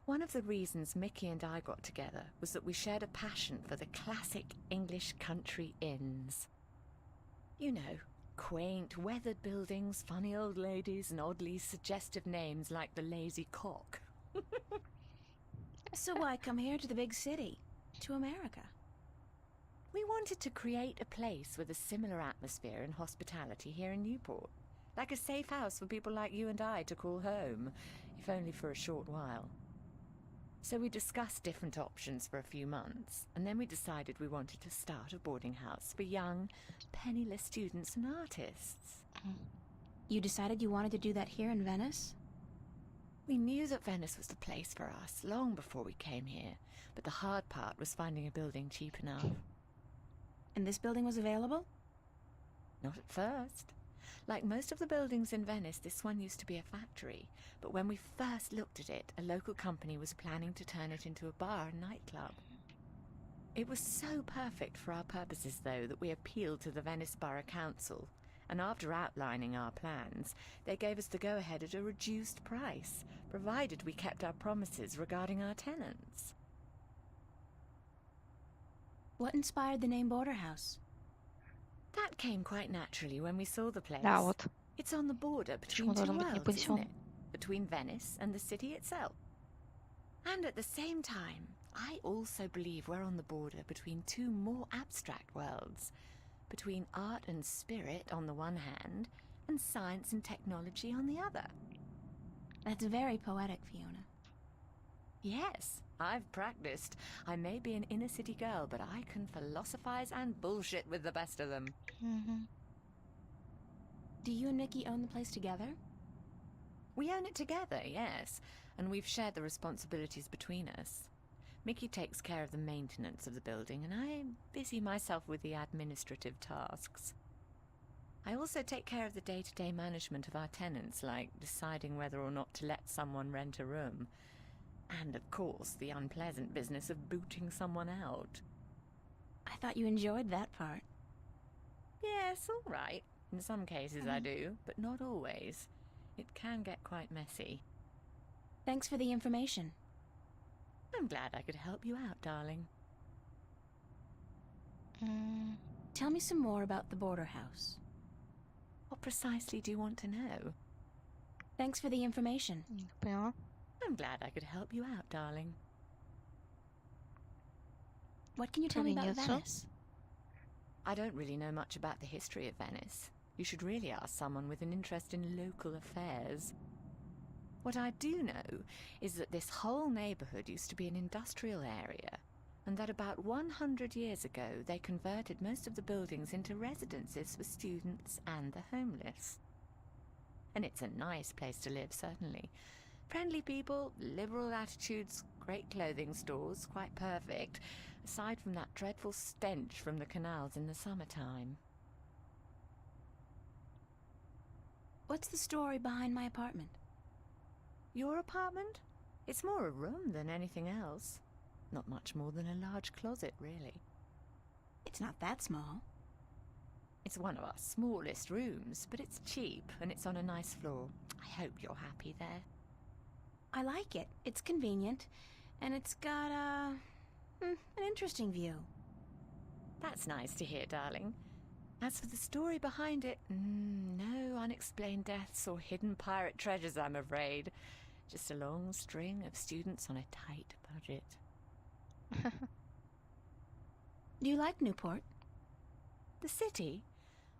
One of the reasons Mickey and I got together was that we shared a passion for the classic English country inns. You know, quaint, weathered buildings, funny old ladies, and oddly suggestive names like the Lazy Cock. So why come here to the big city? To America? We wanted to create a place with a similar atmosphere and hospitality here in Newport. Like a safe house for people like you and I to call home, if only for a short while. So we discussed different options for a few months, and then we decided we wanted to start a boarding house for young, penniless students and artists. You decided you wanted to do that here in Venice? We knew that Venice was the place for us long before we came here, but the hard part was finding a building cheap enough. And this building was available? Not at first. Like most of the buildings in Venice, this one used to be a factory, but when we first looked at it, a local company was planning to turn it into a bar and nightclub. It was so perfect for our purposes, though, that we appealed to the Venice Borough Council, and after outlining our plans, they gave us the go-ahead at a reduced price, provided we kept our promises regarding our tenants. What inspired the name Border House? That came quite naturally when we saw the place. Да, вот. It's on the border between Почему two должен быть не worlds, isn't пансион? it? Between Venice and the city itself. And at the same time, I also believe we're on the border between two more abstract worlds. Between art and spirit on the one hand, and science and technology on the other. That's very poetic, Fiona. Yes, I've practiced. I may be an inner city girl, but I can philosophize and bullshit with the best of them. Мгм. Do you and Mickey own the place together? We own it together, yes, and we've shared the responsibilities between us. Mickey takes care of the maintenance of the building, and I busy myself with the administrative tasks. I also take care of the day-to-day management of our tenants, like deciding whether or not to let someone rent a room. And, of course, the unpleasant business of booting someone out. I thought you enjoyed that part. Yes, all right. In some cases I do, but not always. It can get quite messy. Thanks for the information. I'm glad I could help you out, darling. М, Tell me some more about the border house. What precisely do you want to know? Thanks for the information. Не поняла. I'm glad I could help you out, darling. What can you tell me about Провиниться. Venice? I don't really know much about the history of Venice. You should really ask someone with an interest in local affairs. What I do know is that this whole neighborhood used to be an industrial area, and that about 100 years ago they converted most of the buildings into residences for students and the homeless. And it's a nice place to live, certainly. Friendly people, liberal attitudes, great clothing stores, quite perfect, aside from that dreadful stench from the canals in the summertime. What's the story behind my apartment? Your apartment? It's more a room than anything else. Not much more than a large closet, really. It's not that small. It's one of our smallest rooms, but it's cheap and it's on a nice floor. I hope you're happy there. I like it. It's convenient, and it's got an interesting view. That's nice to hear, darling. As for the story behind it, no unexplained deaths or hidden pirate treasures, I'm afraid. Just a long string of students on a tight budget. Do you like Newport? The city?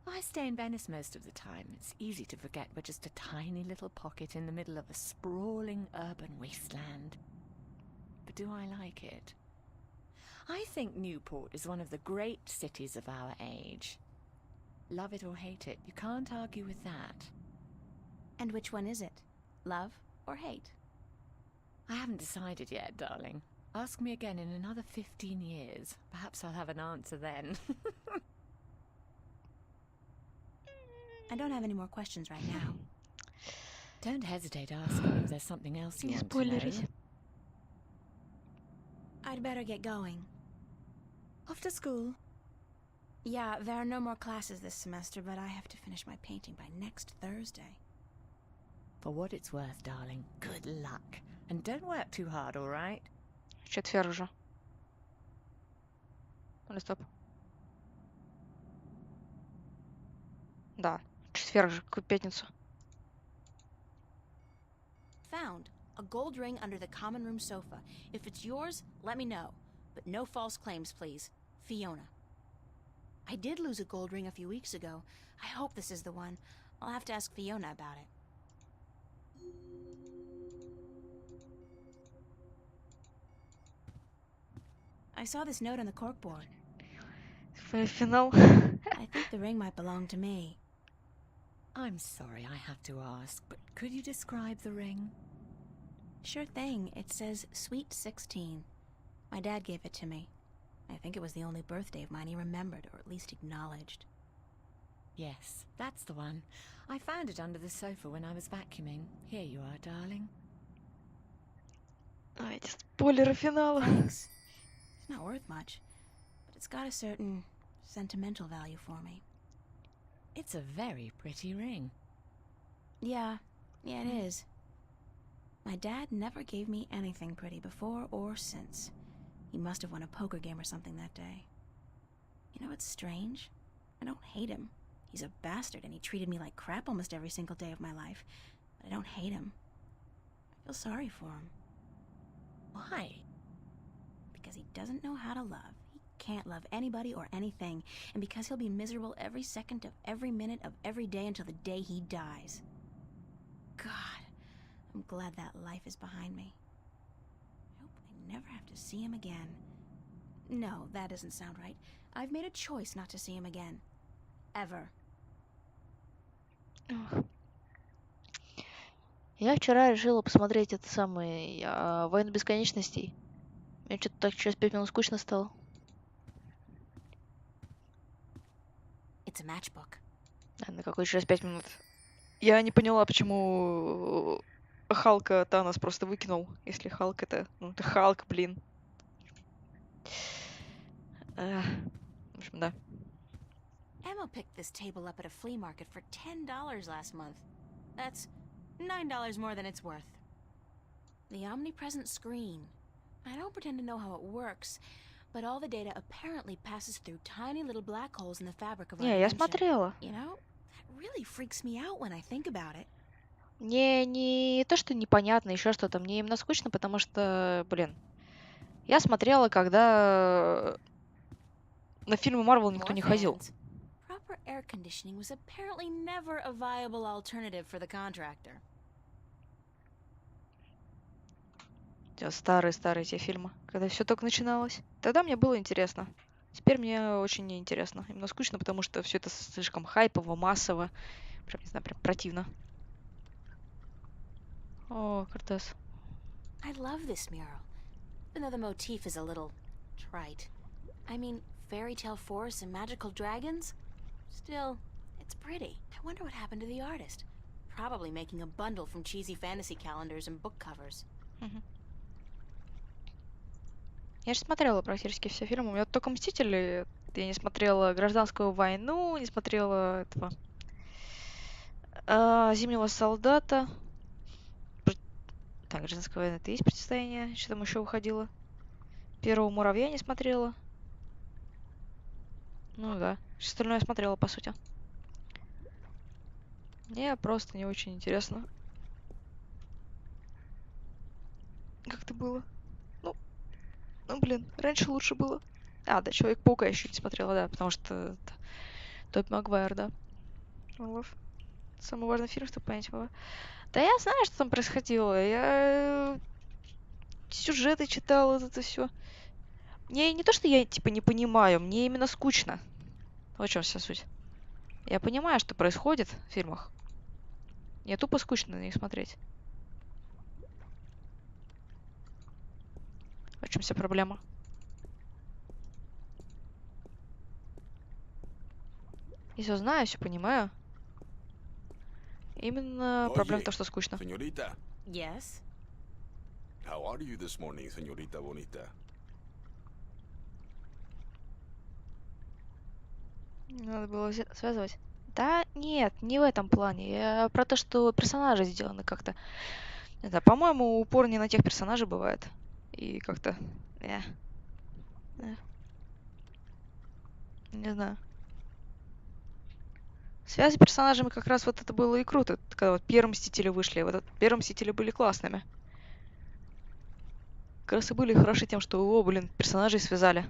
I stay in Venice most of the time. It's easy to forget we're just a tiny little pocket in the middle of a sprawling urban wasteland. But do I like it? I think Newport is one of the great cities of our age. Love it or hate it, you can't argue with that. And which one is it? Love or hate? I haven't decided yet, darling. Ask me again in another 15 years. Perhaps I'll have an answer then. I don't have any more questions right now. Don't hesitate asking if there's something else you Не want to know. спойлерить. I'd better get going. Off to school. Yeah, there are no more classes this semester, but I have to finish my painting by next Thursday. For what it's worth, darling, good luck. And don't work too hard, all right? Четверг уже. Или стоп. Да, четверг же, какую пятницу. Found a gold ring under the common room sofa. If it's yours, let me know. But no false claims, please. Fiona. I did lose a gold ring a few weeks ago. I hope this is the one. I'll have to ask Fiona about it. I saw this note on the corkboard. Финал. I think the ring might belong to me. I'm sorry I have to ask, but could you describe the ring? Sure thing. It says Sweet 16. My dad gave it to me. I think it was the only birthday of mine he remembered, or at least acknowledged. Yes, that's the one. I found it under the sofa when I was vacuuming. Here you are, darling. А, эти спойлеры финала. Thanks. It's not worth much, but it's got a certain sentimental value for me. It's a very pretty ring. Yeah, it is. My dad never gave me anything pretty before or since. He must have won a poker game or something that day. You know what's strange? I don't hate him. He's a bastard and he treated me like crap almost every single day of my life. But I don't hate him. I feel sorry for him. Why? Because he doesn't know how to love. He can't love anybody or anything. And because he'll be miserable every second of every minute of every day until the day he dies. God, I'm glad that life is behind me. I hope I never have to see him again. No, that doesn't sound right. I've made a choice not to see him again. Ever. Ох. Я вчера решила посмотреть это самое «Войну бесконечностей». Мне что-то так через 5 минут скучно стало. It's a matchbook. На какой через 5 минут? Я не поняла, почему Халка Танос просто выкинул. Если Халк это... Ну, это Халк, блин. В общем, да. Emma picked this table up at a flea market for $10 last month. That's $9 more than it's worth. The omnipresent screen. I don't pretend to know how it works, but all the data apparently passes through tiny little black holes in the fabric of our Не, я dimension. смотрела. You know, that really freaks me out when I think about it. Не то, что непонятно, еще что-то. Мне именно скучно, потому что, блин, я смотрела, когда на фильмы Марвел никто More не ходил. fans. Proper air conditioning was apparently never a viable alternative for the contractor. Старые те фильмы, когда все только начиналось. Тогда мне было интересно. Теперь мне очень неинтересно. Именно скучно, потому что все это слишком хайпово, массово. Прям, не знаю, прям противно. О, Кортес. I love this mural, even though the motif is a little trite. I mean, fairy tale forests and magical dragons? Still, it's pretty. I wonder what happened to the artist. Probably making a bundle from cheesy fantasy calendars and book covers. Я же смотрела практически все фильмы. У меня только «Мстители». Я не смотрела «Гражданскую войну», не смотрела этого «Зимнего солдата». Так, «Гражданская война» — это есть «Противостояние». Что там еще выходило? «Первого муравья» не смотрела. Ну да. Все остальное я смотрела, по сути. Мне просто не очень интересно. Как это было? Ну, блин, раньше лучше было. Да, Человек-паука еще не смотрела, да, потому что это Тоби Магуайр, да. Олаф. Самый важный фильм, чтобы понять его. Да я знаю, что там происходило. Я сюжеты читала, это все. Мне не то, что я, типа, не понимаю, мне именно скучно. Вот в чем вся суть. Я понимаю, что происходит в фильмах. Мне тупо скучно на них смотреть. В чем вся проблема? Я все знаю, все понимаю. Именно проблема в том, что скучно. Señorita, Yes? how are you this morning, señorita bonita? Надо было связывать. Да нет, не в этом плане. Я про то, что персонажи сделаны как-то. Не знаю, по-моему, упор не на тех персонажей бывает. И как-то... Не знаю. Связи с персонажами как раз вот это было и круто. Когда вот первые Мстители вышли. Вот первые Мстители были классными. Как раз и были хороши тем, что, о, блин, персонажей связали.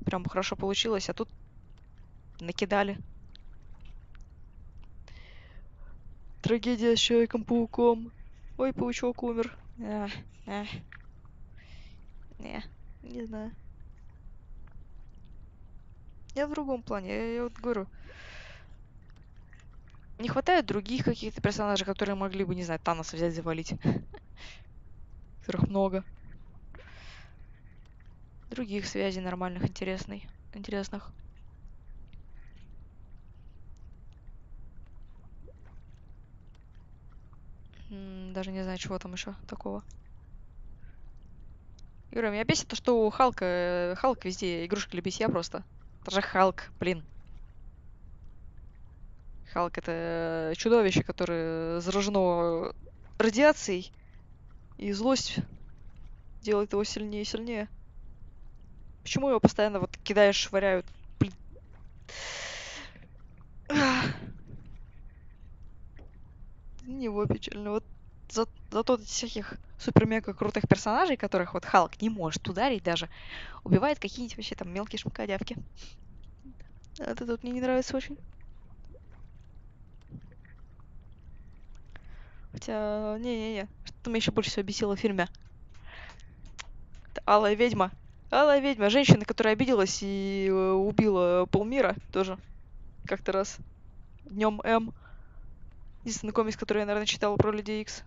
Прям хорошо получилось, а тут накидали. Трагедия с Человеком-пауком. Ой, паучок умер. Не знаю. Я в другом плане. Я вот говорю. Не хватает других каких-то персонажей, которые могли бы, не знаю, Таноса взять, завалить. Которых много. Других связей нормальных, интересных. Даже не знаю, чего там еще такого. Юра, меня бесит то, что у Халк везде игрушка для битья просто. Это же Халк, блин. Халк — это чудовище, которое заражено радиацией, и злость делает его сильнее и сильнее. Почему его постоянно вот кидаешь, швыряют? Блин. Не его печально. Вот зато всяких супер-мега крутых персонажей, которых вот Халк не может ударить даже, убивает какие-нибудь вообще там мелкие шмакодявки. Это тут мне не нравится очень. Хотя, не-не-не. Что меня еще больше всего бесило в фильме? Это Алая ведьма. Алая ведьма. Женщина, которая обиделась и убила полмира тоже. Как-то раз. Днем М. Единственный комикс, который я, наверное, читала про Людей Икс.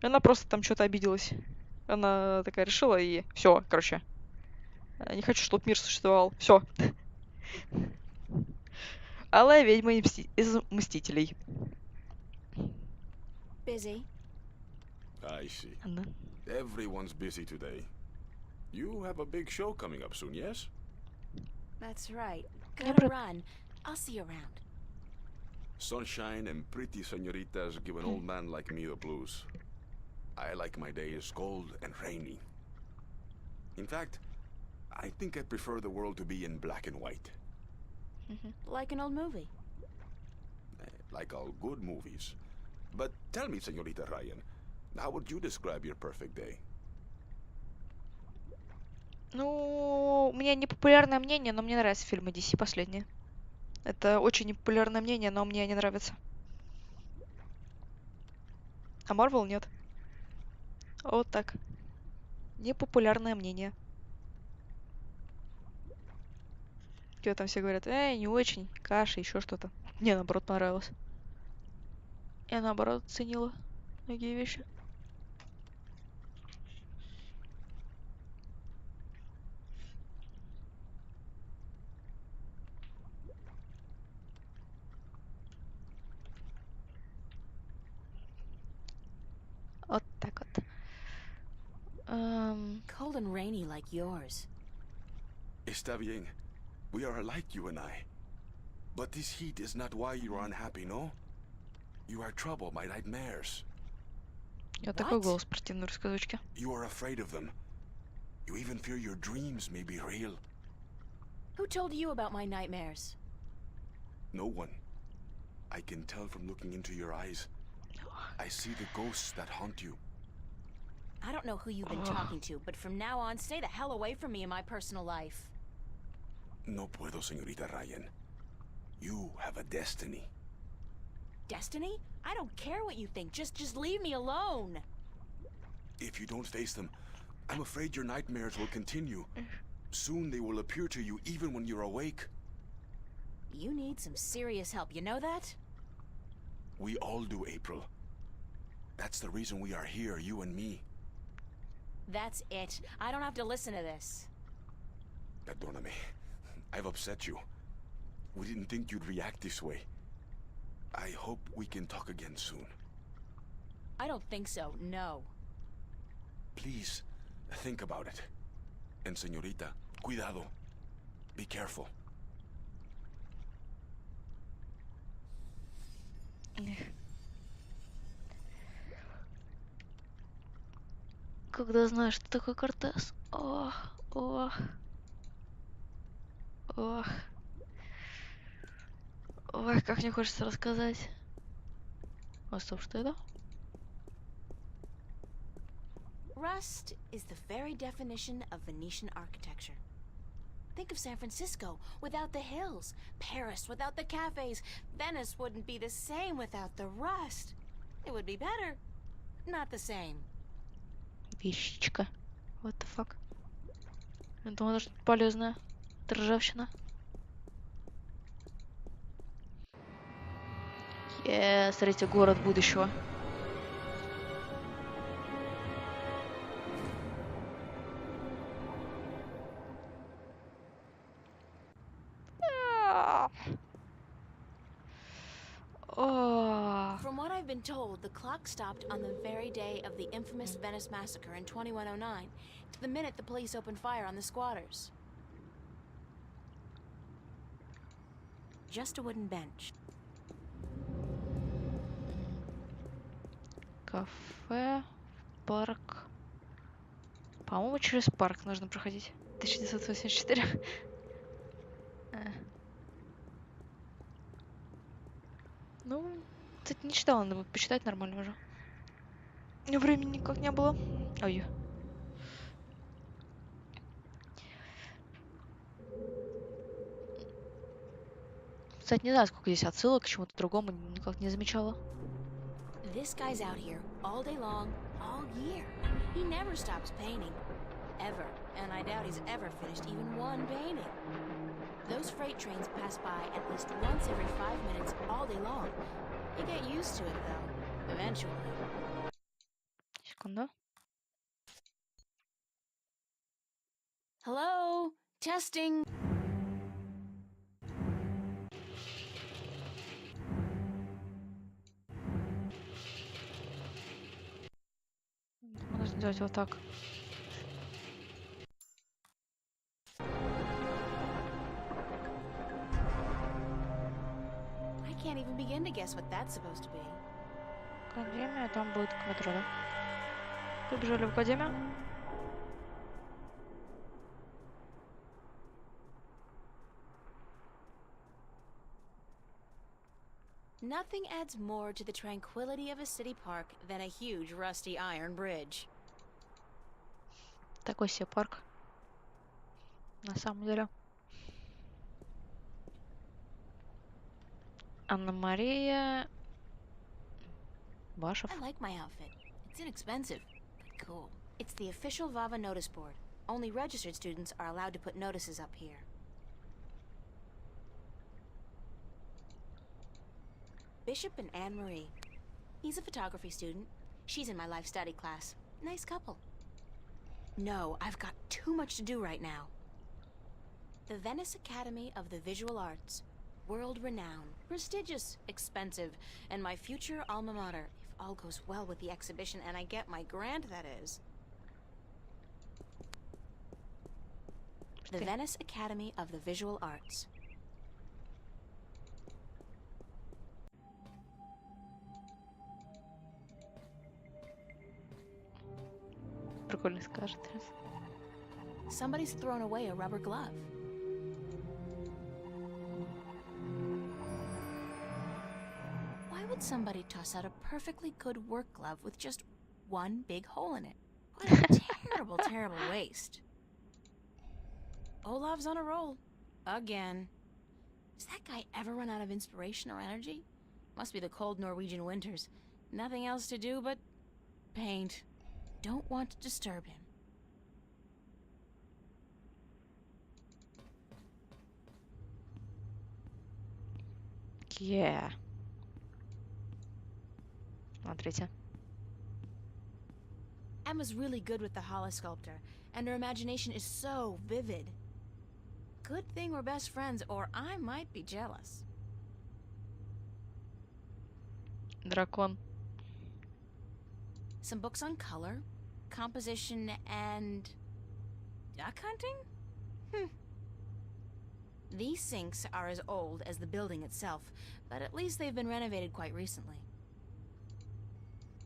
Она просто там что-то обиделась. Она такая решила и все, короче. Не хочу, чтобы мир существовал. Все. Алая ведьма из Мстителей. Busy. I see. Да. Everyone's busy today. You have a big show coming up soon, yes? That's right. Yeah, Gotta but- run. I'll see you around. Sunshine and pretty senoritas give an old man like me the blues. I like my days cold and rainy. In fact, I think I prefer the world to be in black and white. Like an old movie. Like all good movies. But tell me, Senorita Ryan, how would you describe your perfect day? Ну, у меня непопулярное мнение, но мне нравятся фильмы DC последние. Это очень непопулярное мнение, но мне не нравится. А Marvel нет. Вот так. Непопулярное мнение. Когда там все говорят, не очень, каша, еще что-то. Мне наоборот понравилось. Я наоборот ценила многие вещи. Вот так вот. Cold and rainy like yours. Está bien. We are alike, you and I. But this heat is not why you are unhappy, no? You are troubled by nightmares. У него такой What? голос противной русской озвучки. You are afraid of them. You even fear your dreams may be real. Who told you about my nightmares? No one. I can tell from looking into your eyes. I see the ghosts that haunt you. I don't know who you've been talking to, but from now on, stay the hell away from me in my personal life. No puedo, señorita Ryan. You have a destiny. Destiny? I don't care what you think. Just leave me alone. If you don't face them, I'm afraid your nightmares will continue. Soon they will appear to you even when you're awake. You need some serious help, you know that? We all do, April. That's the reason we are here, you and me. That's it. I don't have to listen to this. Perdóname. I've upset you. We didn't think you'd react this way. I hope we can talk again soon. I don't think so, no. Please, think about it. And señorita, cuidado. Be careful. Когда знаешь, что такое Кортес. Ох, ох. Ох. Ой, как мне хочется рассказать. А стоп, что это? Rust is the very definition of Venetian architecture. Think of San Francisco without the hills, Paris without the cafes. Venice wouldn't be the same without the rust. It would be better, not the same. Вещичка. What the fuck? Я думала, это что-то полезное. Это ржавчина. Смотрите, город будущего. From what I've been told, the clock stopped on the very day of the infamous Venice massacre in 2109, to the minute the police opened fire on the squatters. Just a wooden bench. Кафе, парк. По-моему, через парк нужно проходить. 1984. Ну, кстати, не читала, надо бы почитать нормально уже. Времени никак не было. Ой. Кстати, не знаю, сколько здесь отсылок к чему-то другому, никак не замечала. This guy's out here all day long, all year. He never stops painting. Ever. And I doubt he's ever finished even one painting. Those freight trains pass by at least once every 5 minutes all day long. You get used to it, though. Eventually. Секунду. Hello? Testing. Можно сделать вот так. I can't even begin to guess what that's supposed to be. Академия, там будет к метро, да? Побежали в академию. Nothing adds more to the tranquility of a city park than a huge rusty iron bridge. Такой себе парк. На самом деле. Анна-Мария. Башев. I like my outfit. It's inexpensive, but cool. It's the official Vava notice board. Only registered students are allowed to put notices up here. Bishop and Anne-Marie. He's a photography student. She's in my life study class. Nice couple. No, I've got too much to do right now. The Venice Academy of the Visual Arts. World-renowned, prestigious, expensive, and my future alma mater, if all goes well with the exhibition and I get my grant, that is. The Venice Academy of the Visual Arts. Прикольно скажет. Somebody's thrown away a rubber glove. Why would somebody toss out a perfectly good work glove with just one big hole in it? What a terrible, terrible waste. Olaf's on a roll. Again. Does that guy ever run out of inspiration or energy? Must be the cold Norwegian winters. Nothing else to do but paint. Don't want to disturb him. Yeah. Смотрите. Emma's really good with the holosculptor, and her imagination is so vivid. Good thing we're best friends, or I might be jealous. Дракон. Some books on color, composition, and duck hunting? These sinks are as old as the building itself, but at least they've been renovated quite recently.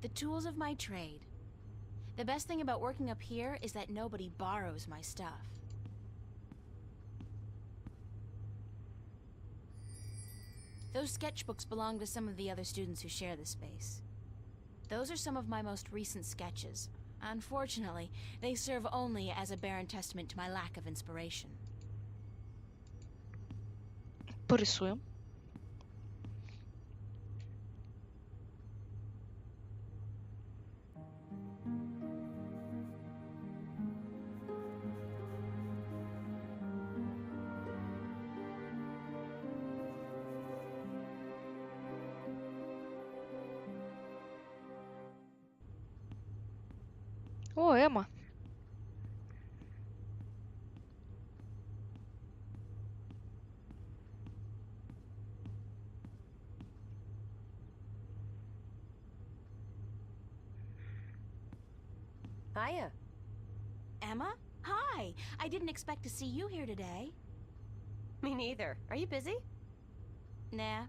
The tools of my trade. The best thing about working up here is that nobody borrows my stuff. Those sketchbooks belong to some of the other students who share this space. Those are some of my most recent sketches. Unfortunately, they serve only as a barren testament to my lack of inspiration. Порисуем. О, Эмма. Hiya. Emma? Hi! I didn't expect to see you here today. Me neither. Are you busy? Nah.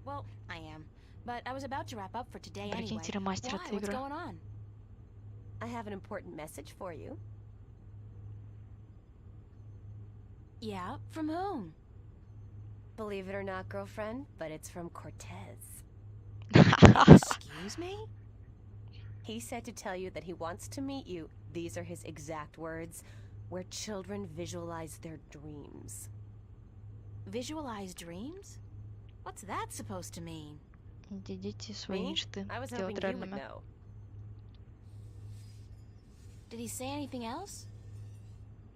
Well, I am. But I was about to wrap up for today anyway. Прикиньте, ремастер Why? этой What's игры. going on? I have an important message for you. Yeah? From whom? Believe it or not, girlfriend, but it's from Cortez. Excuse me? He said to tell you that he wants to meet you. These are his exact words. Where children visualize their dreams. Visualize dreams? What's that supposed to mean? Дети свои Me? мечты I was делать hoping you would реальными. know. Did he say anything else?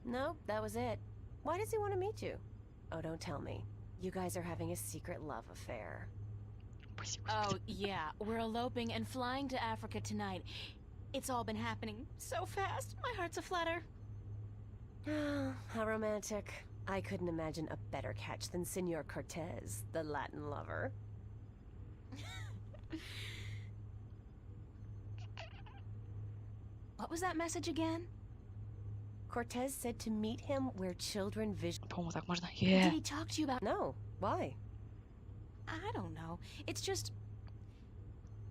No, that was it. Why does he want to meet you? Oh, don't tell me. You guys are having a secret love affair. Oh, yeah. We're eloping and flying to Africa tonight. It's all been happening so fast. My heart's aflutter. How romantic. I couldn't imagine a better catch than Senor Cortez, the Latin lover. What was that message again? Cortez said to meet him where children По-моему, так можно. Did he talk to you about... No. Why? I don't know. It's just...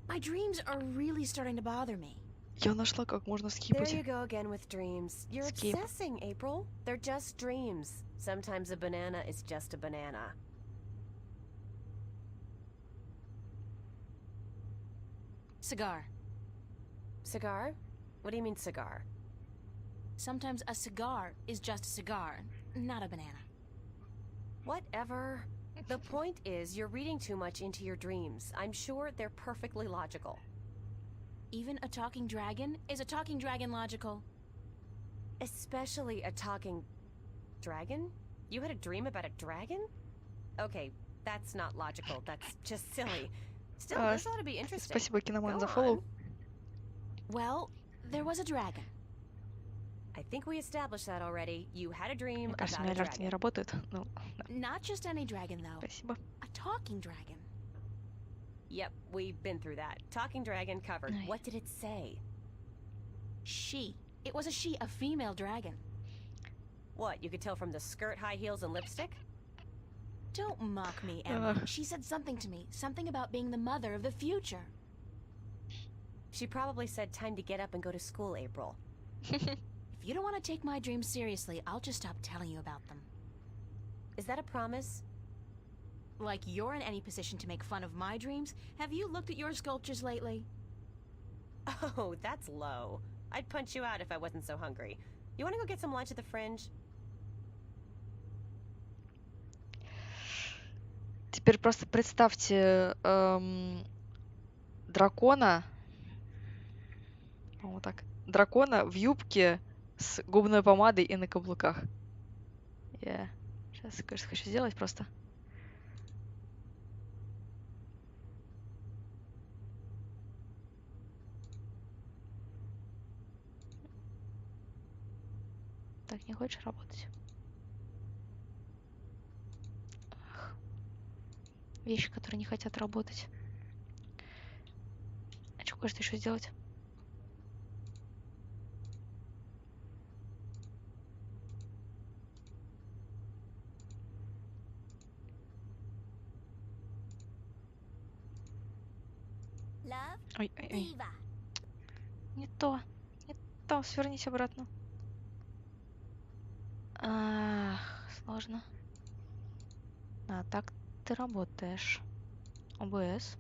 My dreams are really starting to bother me. Я нашла, как можно There скипать. you go again with dreams. You're Skip. obsessing, April. They're just dreams. Sometimes a banana is just a banana. Cigar. Cigar? What do you mean cigar? Sometimes a cigar is just a cigar, not a banana. Whatever. The point is, you're reading too much into your dreams. I'm sure they're perfectly logical. Even a talking dragon? Is a talking dragon logical? Especially a talking... dragon? You had a dream about a dragon? Okay, that's not logical. That's just silly. Still, this ought to be interesting. Спасибо, Киноман, Go за фоллоу. on. Well, there was a dragon. I think we established that already. You had a dream Мне кажется, у about меня a алерт не dragon. работает. Ну, да. Not just any dragon, though. Спасибо. A talking dragon. Yep, we've been through that. Talking dragon covered. Nice. What did it say? She. It was a she, a female dragon. What, you could tell from the skirt, high heels, and lipstick? Don't mock me, Emma. She said something to me. Something about being the mother of the future. She probably said time to get up and go to school, April. If you don't want to take my dreams seriously, I'll just stop telling you about them. Is that a promise? Like you're in any position to make fun of my dreams? Have you looked at your sculptures lately? Oh, that's low. I'd punch you out if I wasn't so hungry. You want to go get some lunch at the Fringe? Теперь просто представьте дракона, по-моему, так, дракона в юбке с губной помадой и на каблуках. Я сейчас, кажется, хочу сделать просто. Так, не хочешь работать? Ах. Вещи, которые не хотят работать. Хочу кое-что еще сделать. Love, Ой, ой, ой. diva. Не то. Не то. Свернись обратно. Ах, сложно. А, так ты работаешь. ОБС.